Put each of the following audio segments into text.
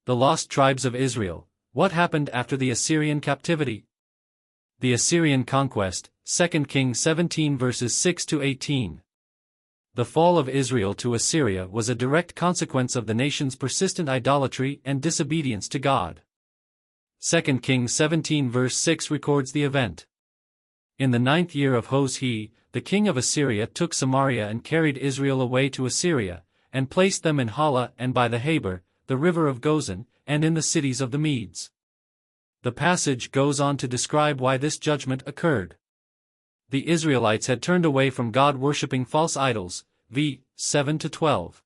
The Lost Tribes of Israel. What happened after the Assyrian captivity? The Assyrian conquest, 2 Kings 17 verses 6-18. The fall of Israel to Assyria was a direct consequence of the nation's persistent idolatry and disobedience to God. 2 Kings 17 verse 6 records the event. In the 9th year of Hoshea, the king of Assyria took Samaria and carried Israel away to Assyria, and placed them in Hala and by the Haber, the river of Gozan, and in the cities of the Medes. The passage goes on to describe why this judgment occurred. The Israelites had turned away from God worshipping false idols, v. 7-12.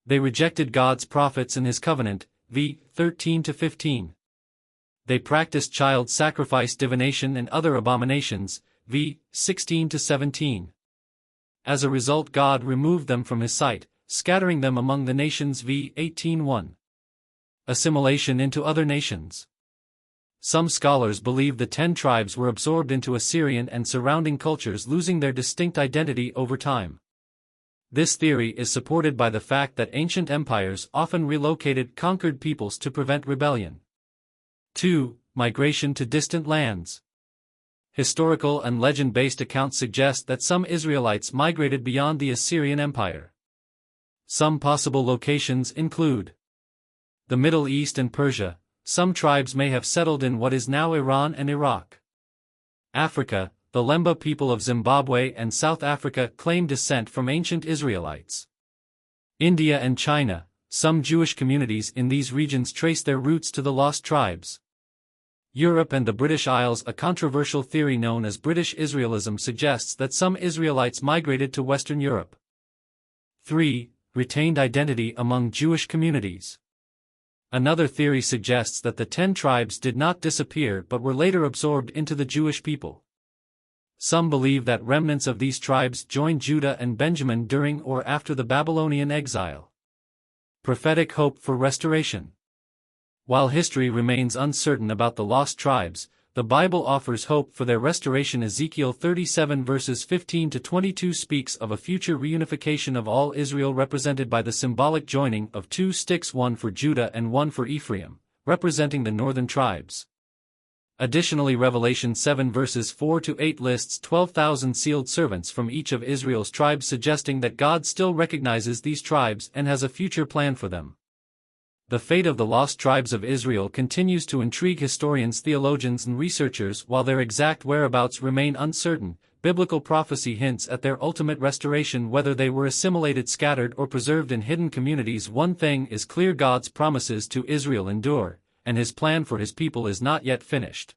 They rejected God's prophets and his covenant, v. 13-15. They practiced child sacrifice, divination and other abominations, v. 16-17. As a result, God removed them from his sight, scattering them among the nations, v. 18:1. Assimilation into other nations. Some scholars believe the 10 tribes were absorbed into Assyrian and surrounding cultures, losing their distinct identity over time. This theory is supported by the fact that ancient empires often relocated conquered peoples to prevent rebellion. 2. Migration to distant lands. Historical and legend-based accounts suggest that some Israelites migrated beyond the Assyrian Empire. Some possible locations include the Middle East and Persia. Some tribes may have settled in what is now Iran and Iraq. Africa, the Lemba people of Zimbabwe and South Africa claim descent from ancient Israelites. India and China, some Jewish communities in these regions trace their roots to the lost tribes. Europe and the British Isles. A controversial theory known as British Israelism suggests that some Israelites migrated to Western Europe. 3. Retained identity among Jewish communities. Another theory suggests that the 10 tribes did not disappear but were later absorbed into the Jewish people. Some believe that remnants of these tribes joined Judah and Benjamin during or after the Babylonian exile. Prophetic hope for restoration. While history remains uncertain about the lost tribes, the Bible offers hope for their restoration. Ezekiel 37 verses 15-22 speaks of a future reunification of all Israel, represented by the symbolic joining of 2 sticks, one for Judah and one for Ephraim, representing the northern tribes. Additionally, Revelation 7 verses 4-8 lists 12,000 sealed servants from each of Israel's tribes, suggesting that God still recognizes these tribes and has a future plan for them. The fate of the lost tribes of Israel continues to intrigue historians, theologians and researchers. While their exact whereabouts remain uncertain, biblical prophecy hints at their ultimate restoration. Whether they were assimilated, scattered or preserved in hidden communities, one thing is clear: God's promises to Israel endure, and his plan for his people is not yet finished.